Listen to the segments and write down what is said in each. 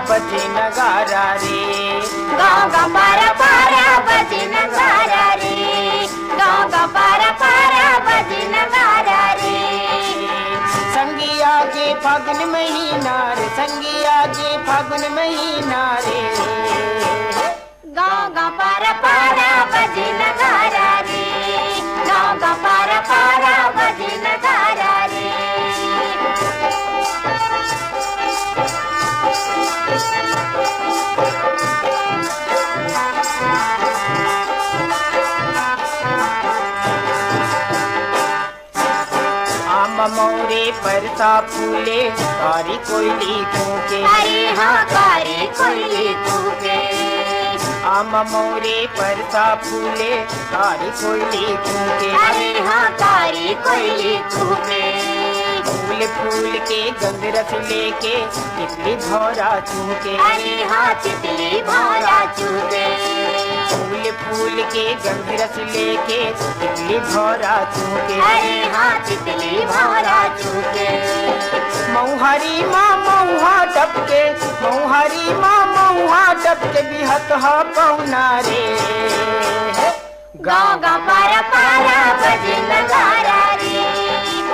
बजे नगारा रे, गाँव का पारा पारा बजे नगारा रे, गाँव का पारा पारा बजे नगारा रे। संगिया के फागुन महीना रे, संगिया के फागुन महीना रे, गाँव का पारा पारा बजे नगारा रे, गाँव का पारा पारा बजे नगारा रे। आम मोरे परसा फूले कारी कोयली कूके, अरे हाँ कारी कोयली कूके। आम मोरे परसा फूले कारी कोयली कूके, अरे हाँ कारी कोयली कूके। फूल फूल के गंध रस लेके तितली भौरा चूके, अरे हाँ तितली भौरा चूके। फूल फूल के गंध रस लेके तितली भौरा चूके, अरे हाँ तितली भौरा चूके। मऊहारी माँ मऊहा टपके, मऊहारी माँ मऊहा टपके बिहत हा पौना रे, गाँव का पारा पारा बजे नगारा रे,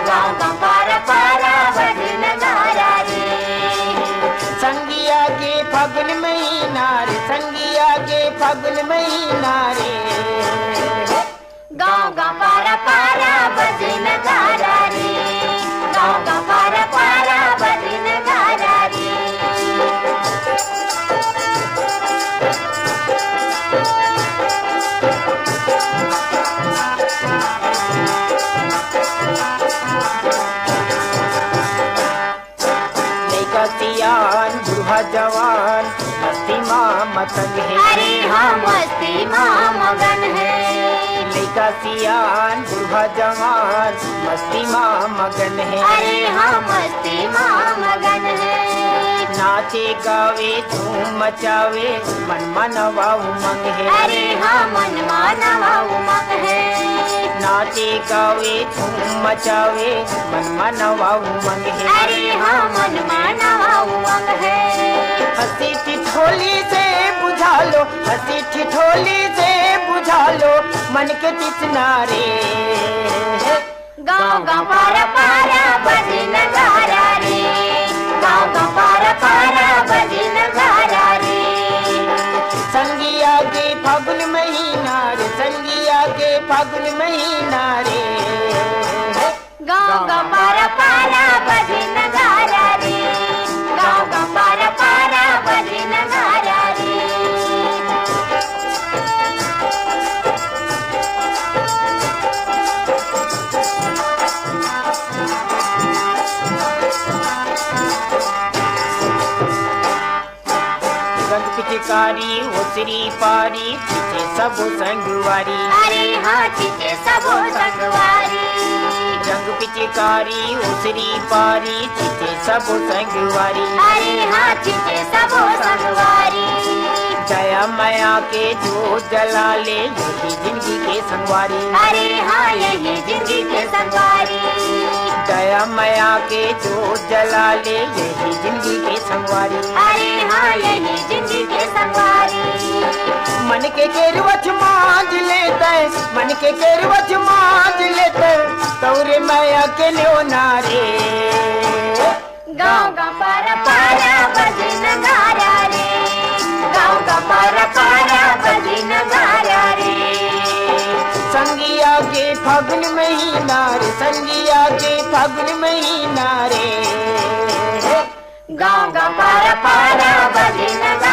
गाँव का पारा पारा बजे नगारा रे। संगिया के फागुन महीना रे, संगिया के फागुन महीना रे, गाँव का पारा पारा बजे नगारा रे, गाँव का पारा पारा बजे नगारा रे। लइका सियान बूढ़ा जवान मस्ती माँ मतंग है, अरे हाँ मस्ती माँ मगन है। लइका सियान बूढ़ा जवान मस्ती माँ मगन है, अरे हाँ मस्ती माँ मगन है। नाचे गावे धूम मचावे मन मनवा उमंग है, अरे हाँ मन मानवा उमंग है। नाचे गावे धूम मचावे मन मनवा उमंग है, अरे हाँ मन मानवा उमंग है। हंसी ठिठोली से बुझा लो, हंसी ठिठोली से बुझा लो मन के तितना रे, गाँव का पारा पारा बजे नगारा रे, गाँव का पारा पारा बजे नगारा रे। संगिया के फागुन महीना रे, संगिया के फागुन महीना रे, गाँव का पारा पारा बजे नगारा रे, गाँव का पारा पारा बजे नगारा रे। रंग पिचकारी ओसरी पारी पीछे सब संगवारी, अरे हाँ पीछे सबो संगवारी। रंग पिचकारी ओसरी पारी पीछे सब संगवारी, अरे हाँ पीछे सबो संगवारी। दया माया के जो जला ले यही जिंदगी के संगवारी, अरे हाँ यही जिंदगी के संगवारी। दया माया के जो जला ले यही जिंदगी के संगवारी, अरे हाँ यही जिंदगी के संगवारी। मन के केरवच मांझ लेते, मन के केरवच मांझ लेते तौरे माया के लो नारे, गाँव का पारा पारा बजे नगारा रे, गाँव का पारा पारा बजे नगारा रे। संगिया के फागुन महीना रे, संगिया के फागुन महीना रे, गाँव का पारा पारा बजे नगारा